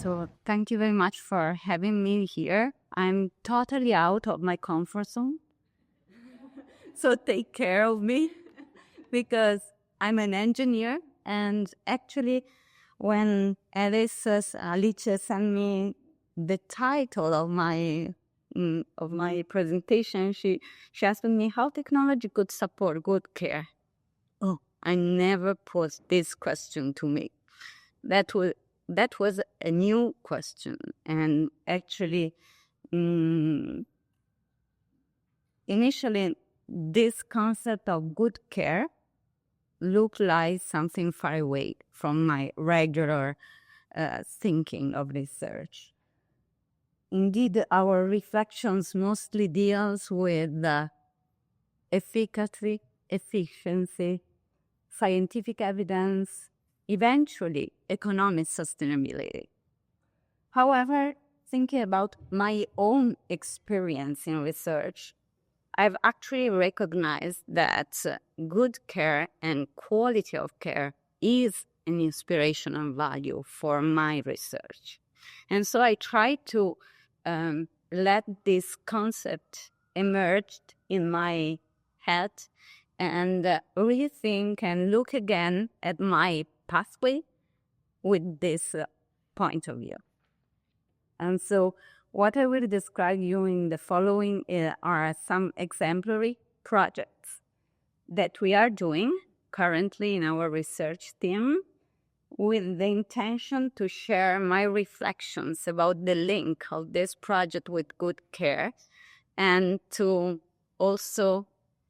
So thank you very much for having me here. I'm totally out of my comfort zone. So take care of me because I'm an engineer. And actually, when Alice sent me the title of my presentation, she asked me how technology could support good care. Oh, I never posed this question to me. That was that was a new question, and actually, mm, initially, this concept of good care looked like something far away from my regular thinking of research. Indeed, our reflections mostly deals with efficacy, efficiency, scientific evidence, eventually economic sustainability. However, thinking about my own experience in research, I've actually recognized that good care and quality of care is an inspirational value for my research. And so I try to let this concept emerge in my head and rethink and look again at my pathway with this point of view. And so what I will describe you in the following are some exemplary projects that we are doing currently in our research team with the intention to share my reflections about the link of this project with good care and to also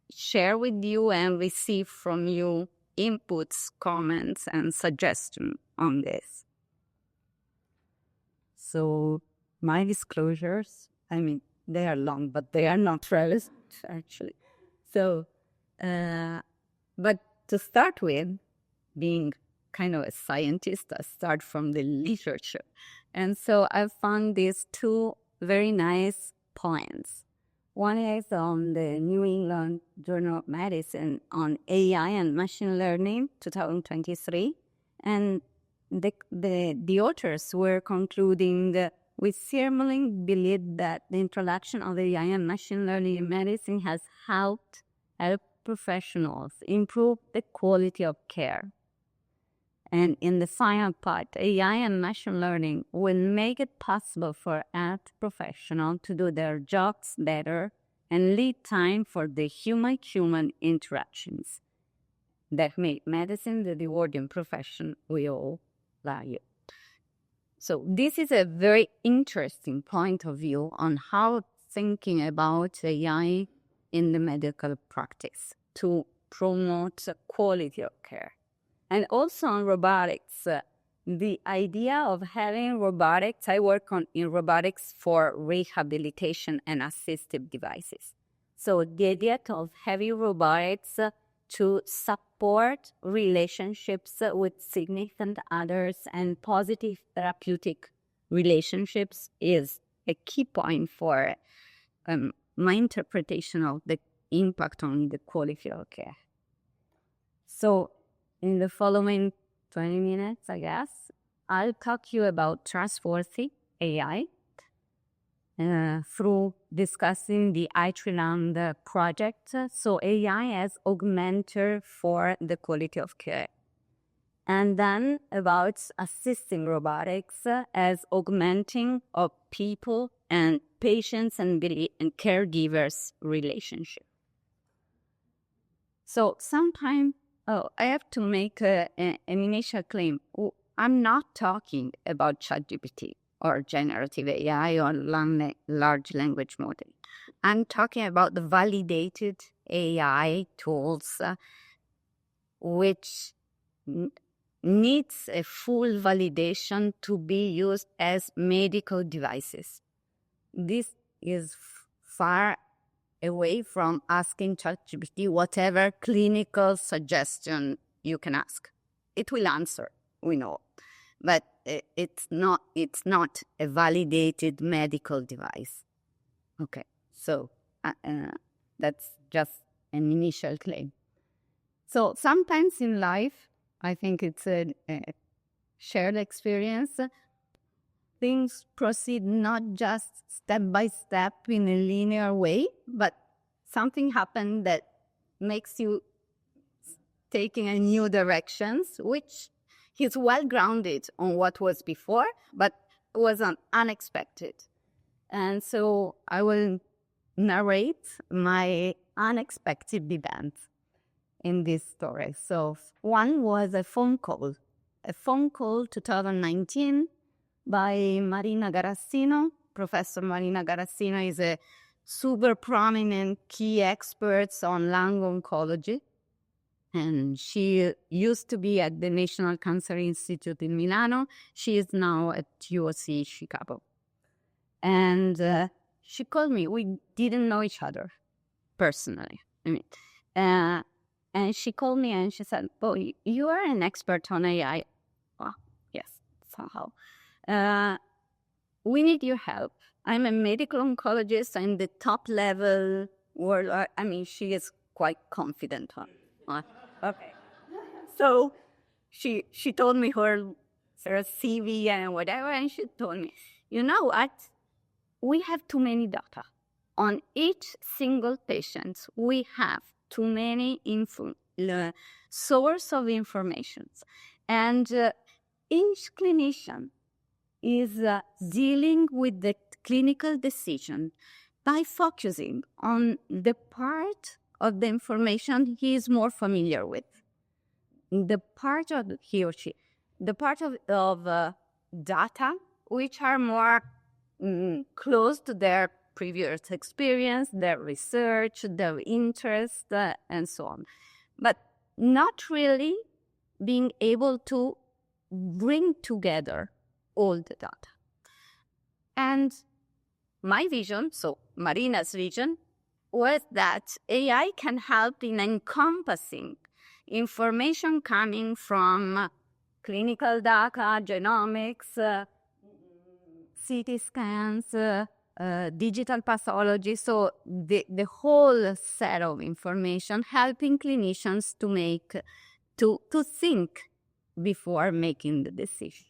share with you and receive from you inputs, comments, and suggestions on this. So my disclosures, they are long, but they are not relevant, actually. So, but to start with, being kind of a scientist, I start from the literature. And so I found these two very nice points. One is on the New England Journal of Medicine on AI and machine learning, 2023. And the authors were concluding that we firmly believe that the introduction of AI and machine learning in medicine has helped health professionals improve the quality of care. And in the final part, AI and machine learning will make it possible for health professionals to do their jobs better and lead time for the human-human interactions that make medicine the rewarding profession we all value. So this is a very interesting point of view on how thinking about AI in the medical practice to promote quality of care. And also on robotics, the idea of having robotics, I work in robotics for rehabilitation and assistive devices. So the idea of having robotics to support relationships with significant others and positive therapeutic relationships is a key point for my interpretation of the impact on the quality of care. So in the following 20 minutes, I guess, I'll talk to you about trustworthy AI through discussing the iTriland project. So AI as augmenter for the quality of care. And then about assisting robotics as augmenting of people and patients and caregivers relationship. So sometimes, I have to make an initial claim. I'm not talking about ChatGPT or generative AI or large language model. I'm talking about the validated AI tools which needs a full validation to be used as medical devices. This is far away from asking ChatGPT whatever clinical suggestion you can ask. It will answer, we know, but it's not a validated medical device. Okay, so that's just an initial claim. So sometimes in life, I think it's a shared experience. things proceed not just step by step in a linear way, but something happened that makes you taking a new directions, which is well grounded on what was before, but was unexpected. And so I will narrate my unexpected event in this story. So one was a phone call 2019 by Marina Garassino. Professor Marina Garassino is a super prominent key expert on lung oncology. And she used to be at the National Cancer Institute in Milano. She is now at UOC Chicago. And she called me. We didn't know each other personally. And she called me and she said, "Oh, you are an expert on AI." Oh, yes, somehow. We need your help. I'm a medical oncologist in the top level world. She is quite confident on. Okay. So she told me her CV and whatever, and she told me, you know what? We have too many data. On each single patient, we have too many source of information. And each clinician is dealing with the clinical decision by focusing on the part of the information he is more familiar with. The part of he or she, the part of data which are more close to their previous experience, their research, their interest, and so on. But not really being able to bring together all the data. And my vision, so Marina's vision, was that AI can help in encompassing information coming from clinical data, genomics, CT scans, digital pathology, so the whole set of information, helping clinicians to think before making the decision.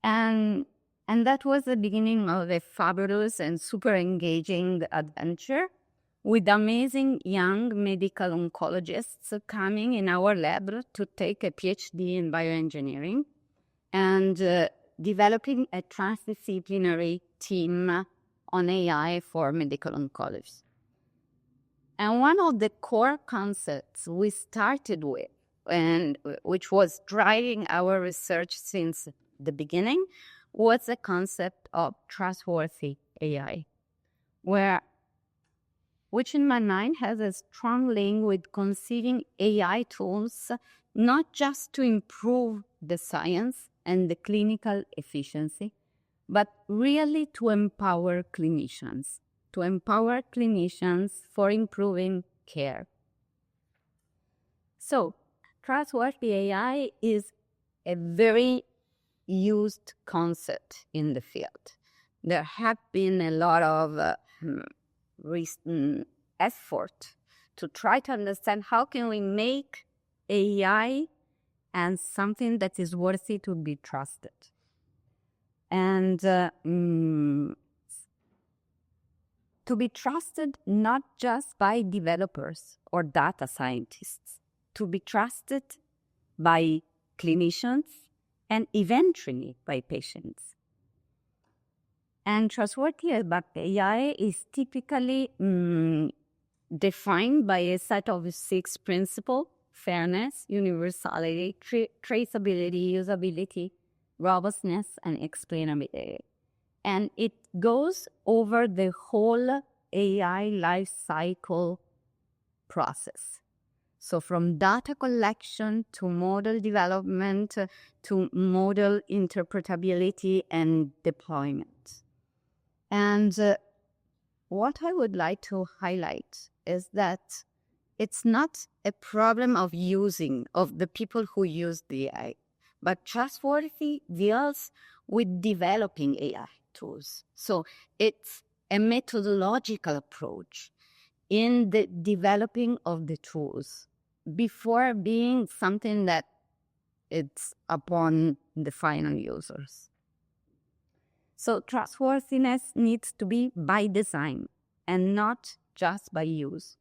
And that was the beginning of a fabulous and super engaging adventure with amazing young medical oncologists coming in our lab to take a PhD in bioengineering and developing a transdisciplinary team on AI for medical oncology. And one of the core concepts we started with, and which was driving our research since the beginning, was the concept of trustworthy AI, which in my mind has a strong link with conceiving AI tools, not just to improve the science and the clinical efficiency, but really to empower clinicians for improving care. So, trustworthy AI is a very used concept in the field. There have been a lot of recent effort to try to understand how can we make AI and something that is worthy to be trusted. And to be trusted not just by developers or data scientists, to be trusted by clinicians and eventually by patients. And trustworthy about AI is typically defined by a set of 6 principles: fairness, universality, traceability, usability, robustness, and explainability. And it goes over the whole AI life cycle process. So from data collection to model development to model interpretability and deployment. And what I would like to highlight is that it's not a problem of the people who use the AI, but trustworthy deals with developing AI tools. So it's a methodological approach in the developing of the tools before being something that it's upon the final users. So trustworthiness needs to be by design and not just by use.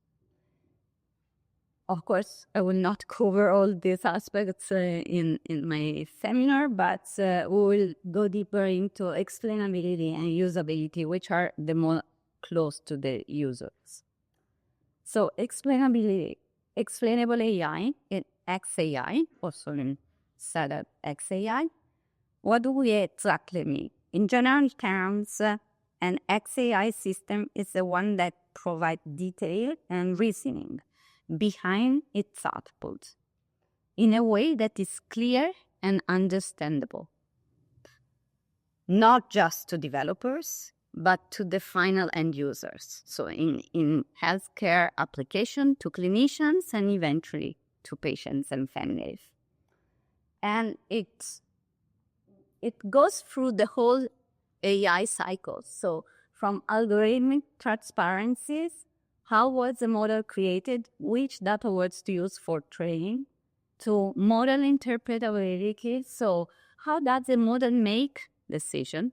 Of course, I will not cover all these aspects in my seminar, but we will go deeper into explainability and usability, which are the more close to the users. So explainability, explainable AI, XAI, also instead of XAI. What do we exactly mean? In general terms, an XAI system is the one that provides detail and reasoning behind its output in a way that is clear and understandable, not just to developers, but to the final end users. So in healthcare application, to clinicians, and eventually to patients and families. And it goes through the whole AI cycle. So from algorithmic transparencies, how was the model created, which data was to use for training, to model interpretability, so how does the model make decision,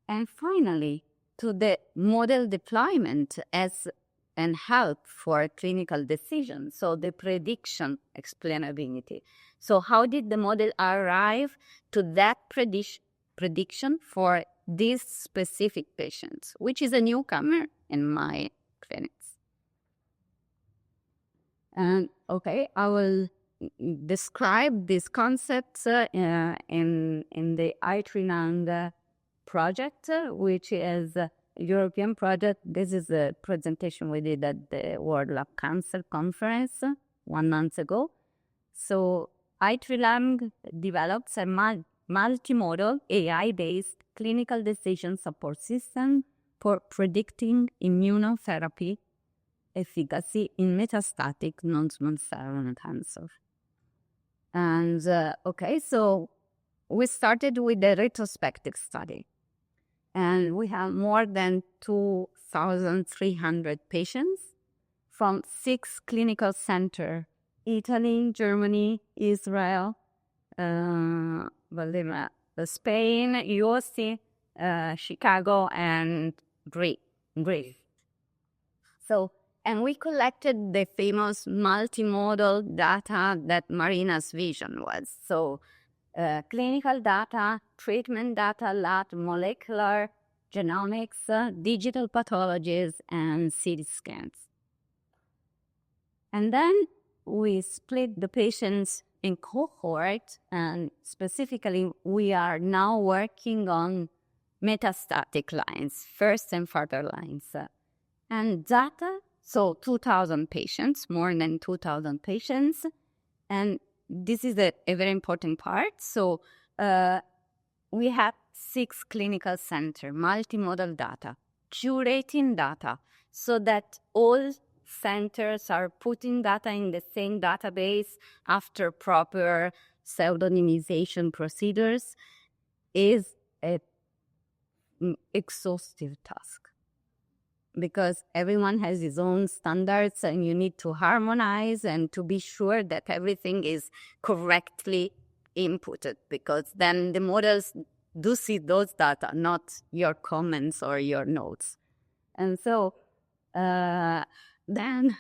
and finally to the model deployment as and help for clinical decisions, so the prediction explainability. So how did the model arrive to that prediction for these specific patients, which is a newcomer in my clinics. And okay, I will describe these concepts in the iTriland project, which is a European project. This is a presentation we did at the World Lung Cancer Conference 1 month ago. So iTriland develops a multimodal AI-based clinical decision support system for predicting immunotherapy efficacy in metastatic non-small cell lung cancer. And okay, so we started with the retrospective study. And we have more than 2,300 patients from 6 clinical centers: Italy, Germany, Israel, Spain, UOC, Chicago, and Greece. So, and we collected the famous multimodal data that Marina's vision was. So, clinical data, treatment data, lab, molecular, genomics, digital pathologies, and CT scans. And then we split the patients in cohort, and specifically, we are now working on metastatic lines, first and further lines. And data, so 2,000 patients, more than 2,000 patients. And this is a very important part. So we have 6 clinical centers, multimodal data, curating data, so that all centers are putting data in the same database after proper pseudonymization procedures is an exhaustive task, because everyone has his own standards and you need to harmonize and to be sure that everything is correctly inputted, because then the models do see those data, not your comments or your notes. And so then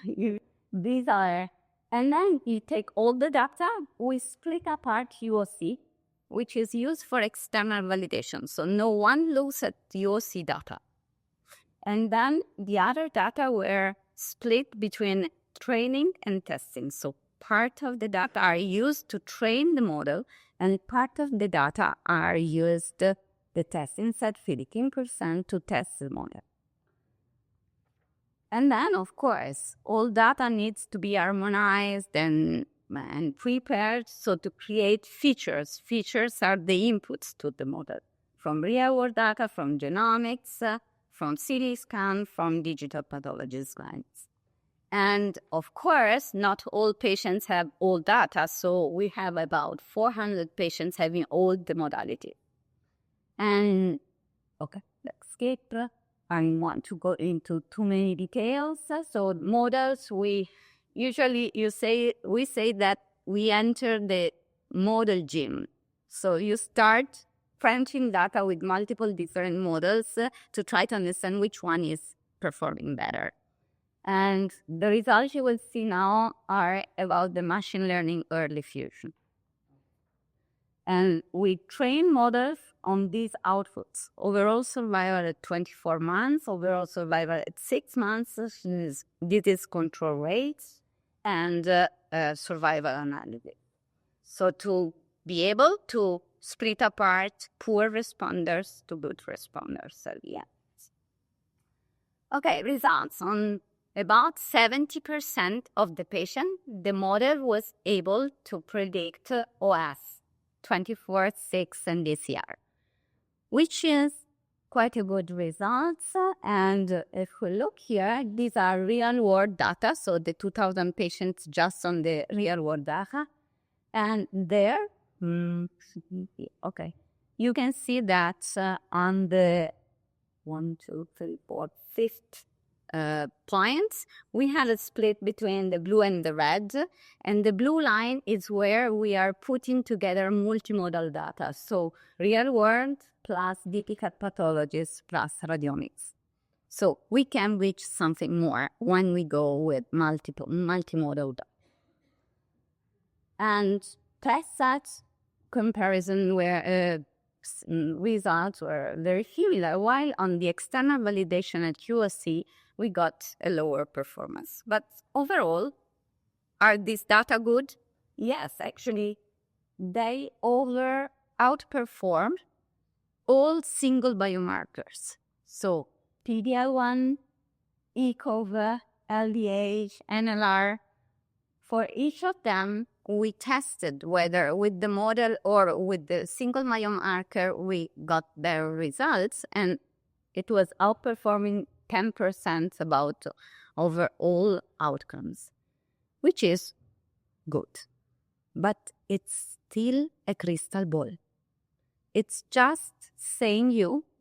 and then you take all the data, we split apart UOC, which is used for external validation. So no one looks at UOC data. And then the other data were split between training and testing. So part of the data are used to train the model, and part of the data are used, the testing set 15% to test the model. And then, of course, all data needs to be harmonized and prepared, so to create features. Features are the inputs to the model, from real-world data, from genomics, from CT scan, from digital pathology slides. And of course, not all patients have all data, so we have about 400 patients having all the modality. And okay, let's skip. I don't want to go into too many details. So models, we say that we enter the model gym. So you start crunching data with multiple different models to try to understand which one is performing better. And the results you will see now are about the machine learning early fusion. And we train models on these outputs. Overall survival at 24 months, overall survival at 6 months, this is control rates, and survival analysis. So to be able to split apart poor responders to good responders at the end. Okay, results. On about 70% of the patient, the model was able to predict OS, 24, 6, and DCR, which is quite a good results. And if we look here, these are real-world data, so the 2,000 patients just on the real-world data. And there, okay, you can see that on the 1, 2, 3, 4, 5th points, we had a split between the blue and the red, and the blue line is where we are putting together multimodal data, so real world plus DP-CAT pathologies plus radiomics. So we can reach something more when we go with multimodal data. And test set comparison where results were very similar, while on the external validation at QSC, we got a lower performance. But overall, are these data good? Yes, actually, they outperformed all single biomarkers. So PD-L1, ECOV, LDH, NLR, for each of them, we tested whether with the model or with the single biomarker we got better results, and it was outperforming 10% about overall outcomes, which is good. But it's still a crystal ball. It's just saying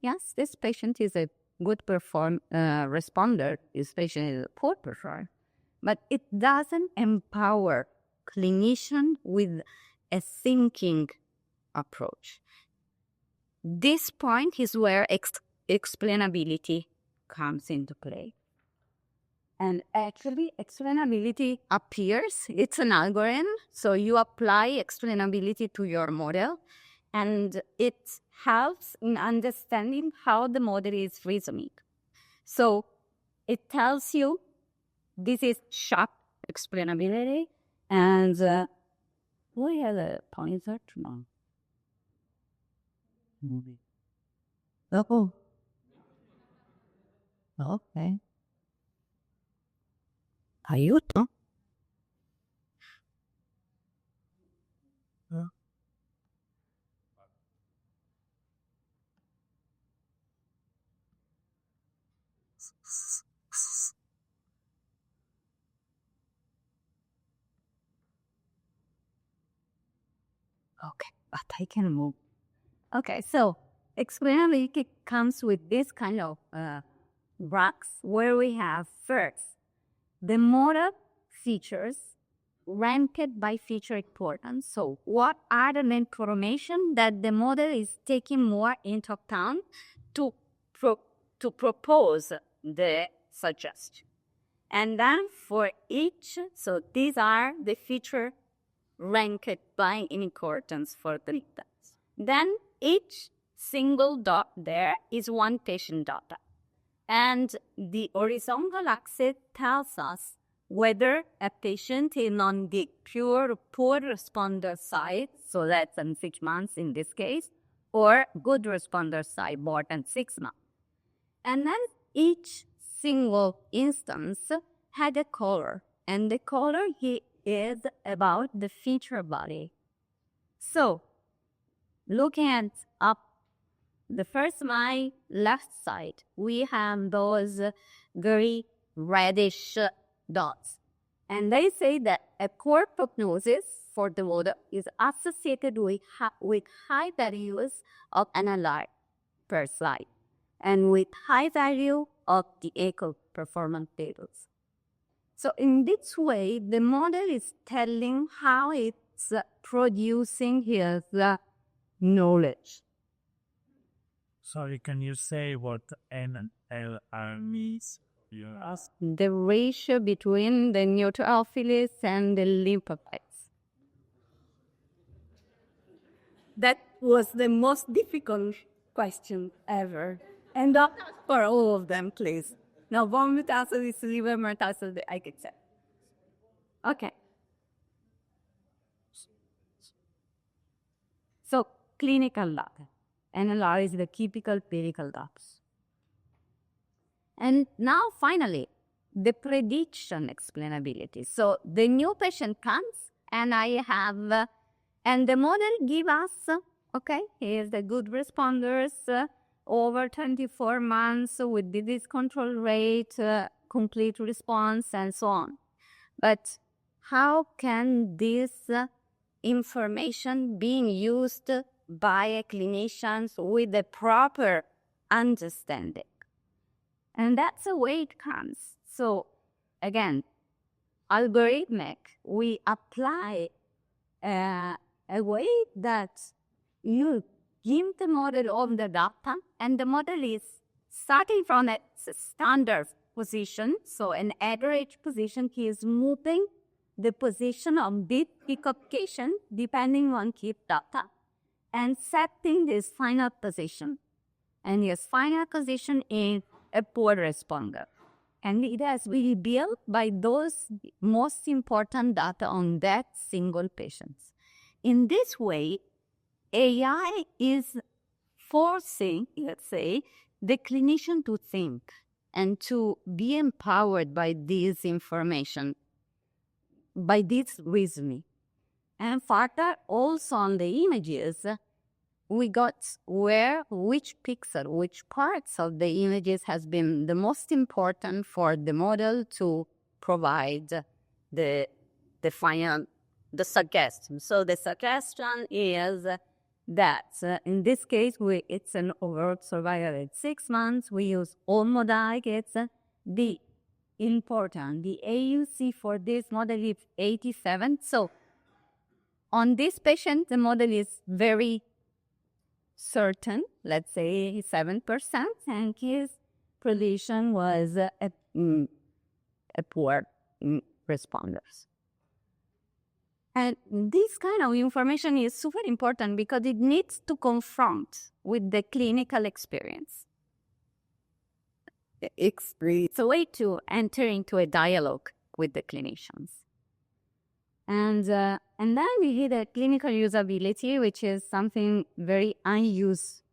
yes, this patient is a good responder, this patient is a poor performer. But it doesn't empower clinician with a thinking approach. This point is where explainability comes into play. And actually, explainability appears. It's an algorithm. So you apply explainability to your model, and it helps in understanding how the model is reasoning. So it tells you this is sharp explainability, and we have a pointer tomorrow. Oh, okay. Aiuto? Okay, but I can move. Okay, so explainability comes with this kind of blocks where we have first the model features ranked by feature importance. So what are the information that the model is taking more into account to propose the suggestion? And then for each, so these are the feature ranked by importance for the data. Then each single dot there is one patient data. And the horizontal axis tells us whether a patient is on the pure poor responder side, so that's in 6 months in this case, or good responder side, more than 6 months. And then each single instance had a color, and the color is about the feature body. So, looking at up the first my left side, we have those very reddish dots. And they say that a poor prognosis for the model is associated with high values of NLR per slide and with high value of the echo performance tables. So in this way, the model is telling how it's producing his knowledge. Sorry, can you say what NLR means? You asked. The ratio between the neutrophils and the lymphocytes. That was the most difficult question ever. And don't ask for all of them, please. Now, bone metastasis, liver metastasis, I can say. Okay. So, clinical data. NLR is the typical clinical data. And now, finally, the prediction explainability. So, the new patient comes, and I have, and the model give us, okay, here's the good responders, over 24 months with disease control rate, complete response, and so on. But how can this information being used by clinicians with the proper understanding? And that's the way it comes. So again, algorithmic, we apply a way that you give the model of the data, and the model is starting from a standard position, so an average position. He is moving the position of this application depending on key data and setting his final position. And his final position is a poor responder. And it has been built by those most important data on that single patient. In this way, AI is forcing, let's say, the clinician to think and to be empowered by this information, by this reasoning. And further, also on the images, we got which pixel, which parts of the images has been the most important for the model to provide the final, the suggestion. So the suggestion is that in this case, it's an overall survival at 6 months. We use all modalities. The AUC for this model is 87. So on this patient, the model is very certain, let's say 7%, and his prediction was a poor responders. And this kind of information is super important because it needs to confront with the clinical experience. It's a way to enter into a dialogue with the clinicians. And then we hit the clinical usability, which is something very unused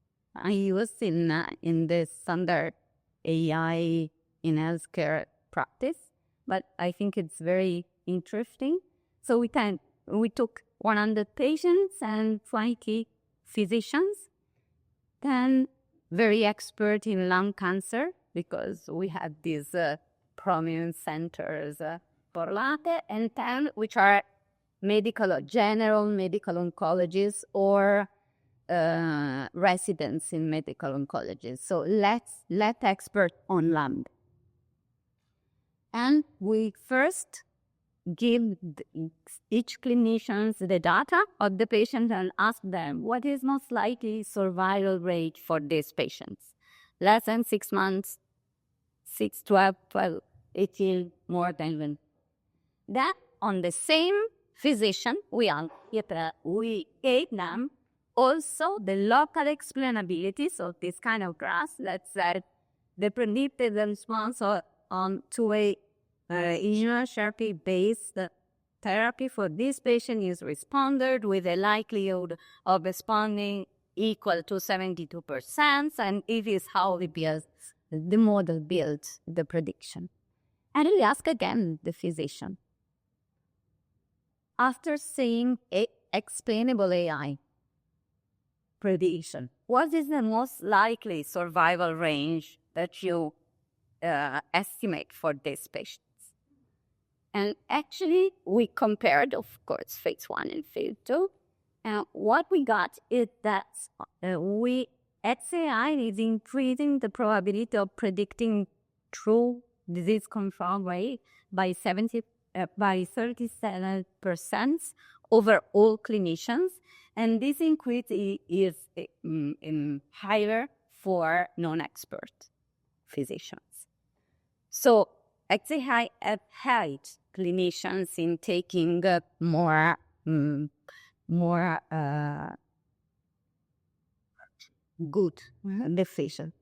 in the standard AI in healthcare practice, but I think it's very interesting. So we took 100 patients and 20 physicians, 10 very expert in lung cancer, because we had these prominent centers for latte, and 10 which are general medical oncologists or residents in medical oncology. So let expert on lung. And we first give each clinician the data of the patient and ask them what is most likely survival rate for these patients. Less than 6 months, 6, 12, 12, 18, more than 1. Then on the same physician, we gave them also the local explainability. So this kind of graphs that said the predicted response to a immunotherapy-based therapy for this patient is responded with a likelihood of responding equal to 72%, and it is how the model builds the prediction. And we ask again the physician, after seeing explainable AI prediction, what is the most likely survival range that you estimate for these patients? And actually, we compared, of course, phase 1 and phase 2. And what we got is that XAI is increasing the probability of predicting true disease control rate by 37% over all clinicians. And this increase is higher for non-expert physicians. So XAI have helped clinicians in taking more good decisions.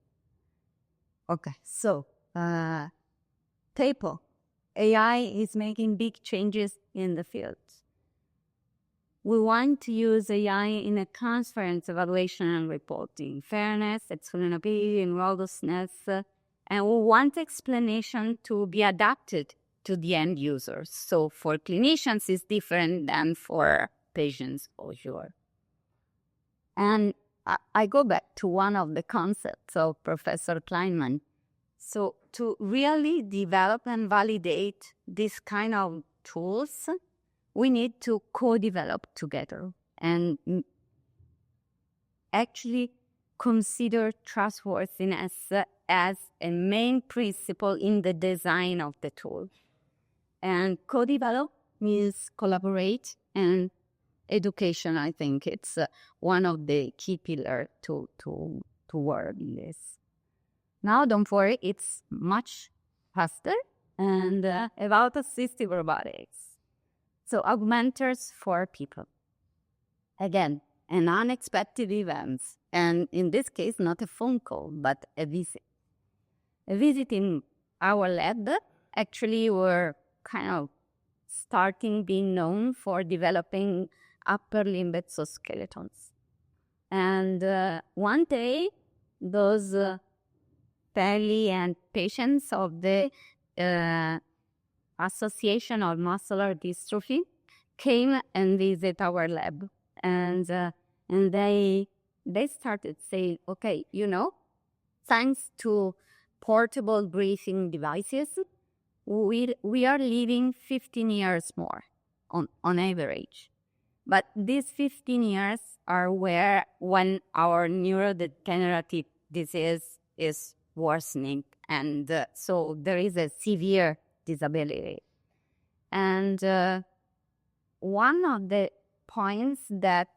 Okay, so TAPO, AI is making big changes in the field. We want to use AI in a conference evaluation and reporting, fairness, explainability, and robustness, and we want explanation to be adapted to the end users. So for clinicians, it's different than for patients, for sure. And I go back to one of the concepts of Professor Kleinman. So to really develop and validate this kind of tools, we need to co-develop together and actually consider trustworthiness as a main principle in the design of the tool. And co-develop means collaborate, and education, I think it's one of the key pillars to work in this. Now, don't worry, it's much faster and about assistive robotics. So augmenters for people. Again, an unexpected event, and in this case, not a phone call, but a visit. A visit in our lab, actually, we're kind of starting being known for developing upper limb exoskeletons. And one day, those family and patients of the Association of Muscular Dystrophy came and visit our lab, and they started saying, okay, thanks to portable breathing devices, we are living 15 years more on average. But these 15 years are when our neurodegenerative disease is worsening, and so there is a severe disability. And one of the points that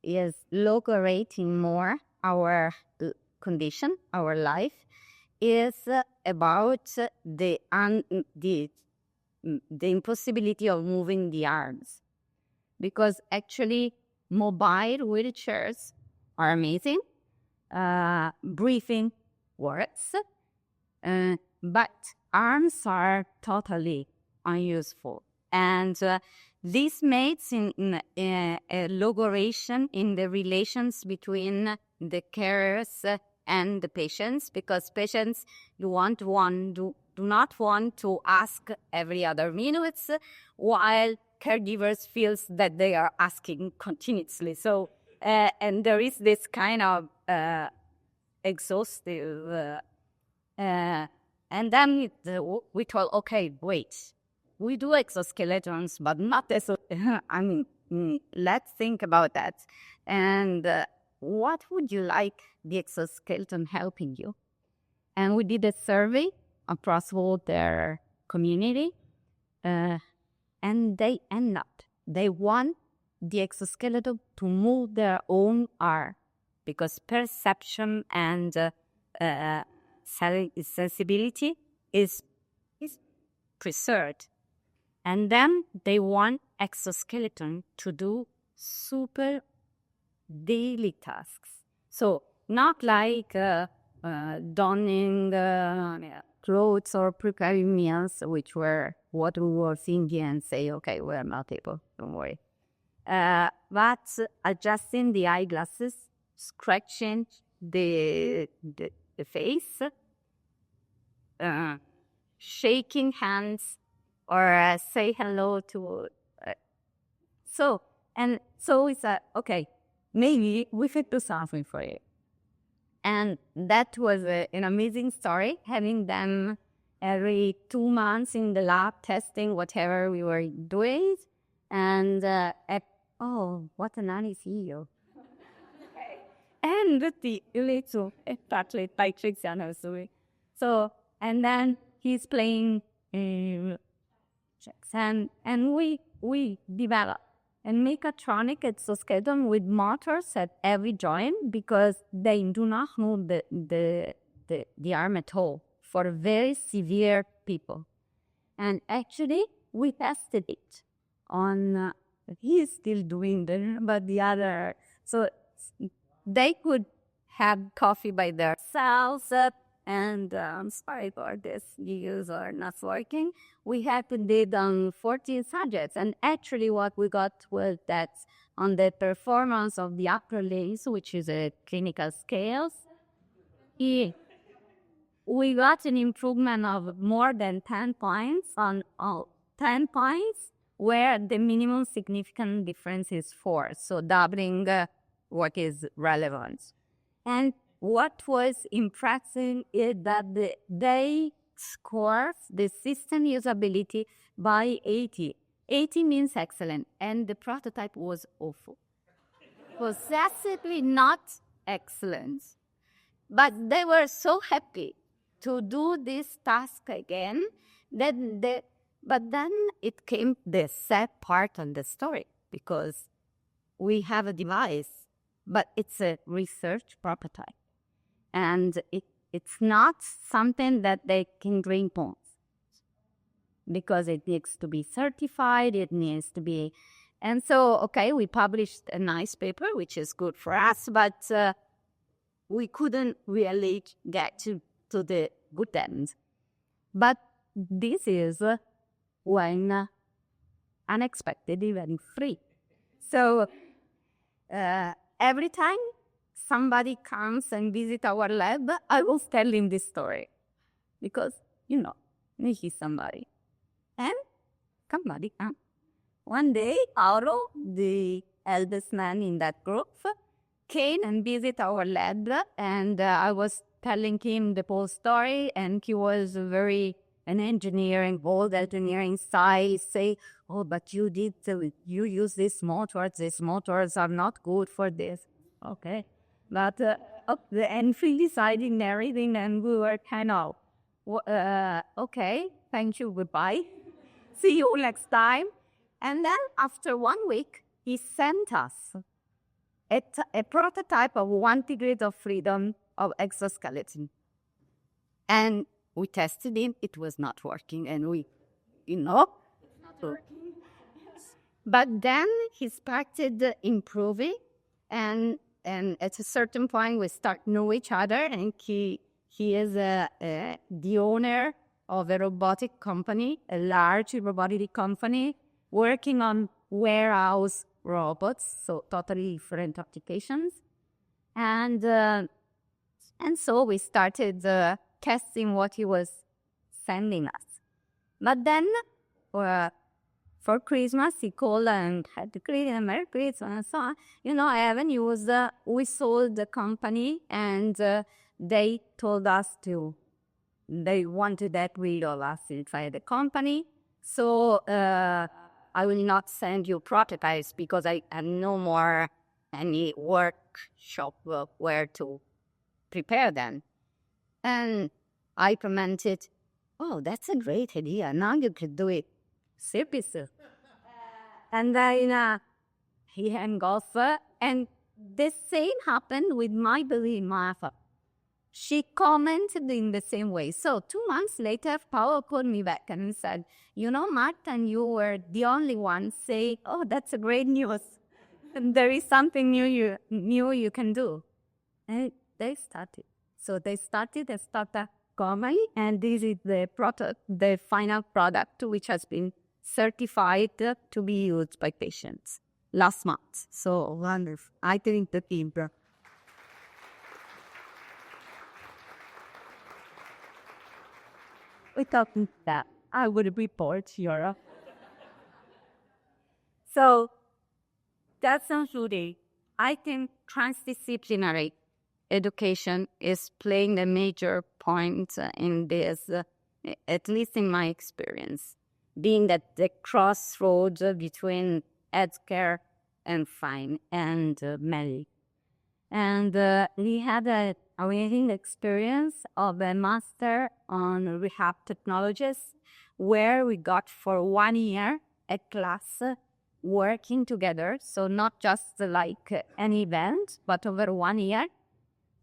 is low-rating more our condition, our life, is about the impossibility of moving the arms. Because actually, mobile wheelchairs are amazing. Breathing works. But arms are totally unuseful. And this makes a logarithm in the relations between the carers and the patients, because patients do not want to ask every other minutes, while caregivers feels that they are asking continuously. So, and there is this kind of exhaustive, and then we told, okay, wait, we do exoskeletons, but not let's think about that. And what would you like the exoskeleton helping you? And we did a survey across all their community, and they want the exoskeleton to move their own arm, because perception and sensibility is preserved. And then they want exoskeleton to do super daily tasks. So not like donning clothes or preparing meals, which were what we were thinking, and say, okay, we're not able, don't worry. But adjusting the eyeglasses, scratching the face, shaking hands, or say hello to. So it's okay, maybe we could do something for you. And that was an amazing story, having them every 2 months in the lab testing whatever we were doing. And what an nice CEO. And the little exactly like Cristiano was doing. So, and then he's playing checks, and we developed and mechatronic exoskeleton with motors at every joint because they do not move the arm at all for very severe people. And actually, we tested it on, he's still doing but the other, so they could have coffee by themselves, and sorry for this, use are not working. We had to did on 14 subjects, and actually what we got was that on the performance of the upper limbs, which is a clinical scales, we got an improvement of more than 10 points on all 10 points, where the minimum significant difference is 4, so doubling what is relevant. And what was impressive is that they scored the system usability by 80. 80 means excellent, and the prototype was awful. Possessively not excellent. But they were so happy to do this task again but then it came the sad part on the story, because we have a device, but it's a research prototype. And it's not something that they can bring home, because it needs to be certified, it needs to be... And so, okay, we published a nice paper, which is good for us, but we couldn't really get to the good end. But this is when unexpected event free. So every time somebody comes and visit our lab, I will tell him this story, because, he's somebody. And somebody comes. One day, Auro, the eldest man in that group, came and visit our lab, and I was telling him the whole story, and he was an engineering, old engineering side, say, oh, but you use these motors are not good for this. Okay. But and we decided everything, and we were kind of, okay, thank you, goodbye. See you next time. And then after 1 week, he sent us a prototype of 1 degree of freedom of exoskeleton. And we tested it, it was not working, and we, not working. But then he started improving, and at a certain point we start know each other, and he is the owner of a robotic company, a large robotic company, working on warehouse robots, so totally different applications. And so we started testing what he was sending us. But then for Christmas, he called and had the Merry Christmas and so on. I haven't used, we sold the company, and they told us they wanted that we all us inside the company. So I will not send you prototypes, because I have no more any workshop where to prepare them. And I commented, oh, that's a great idea. Now you could do it. Seriously. And then he hung off, and the same happened with my belief, Martha. She commented in the same way. So 2 months later, Paolo called me back and said, Marta, you were the only one saying, oh, that's a great news. And there is something new you can do. And they started. So they started a startup company, and this is the final product, which has been certified to be used by patients last month. So wonderful. I think the team. Without that, I would report here. So that's including, I think transdisciplinary education is playing a major point in this, at least in my experience, being at the crossroads between healthcare and fine and medic. And we had an amazing experience of a master on rehab technologies, where we got for 1 year a class working together. So not just like an event, but over 1 year.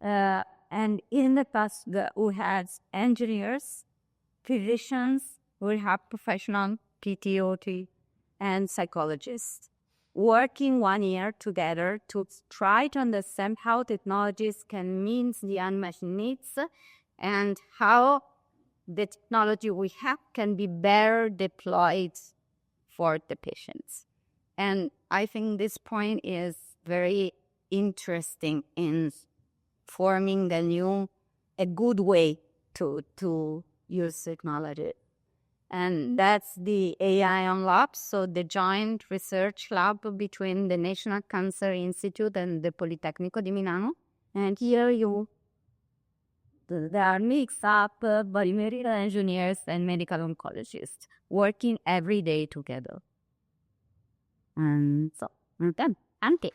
And in the past, we had engineers, physicians, we have professional PTOT, and psychologists working 1 year together to try to understand how technologies can meet the unmet needs and how the technology we have can be better deployed for the patients. And I think this point is very interesting in forming a good way to use technology. And that's the AI on Labs, so the joint research lab between the National Cancer Institute and the Politecnico di Milano. And here there are mixed up biomedical engineers and medical oncologists working every day together. And so, I'm done. Ante.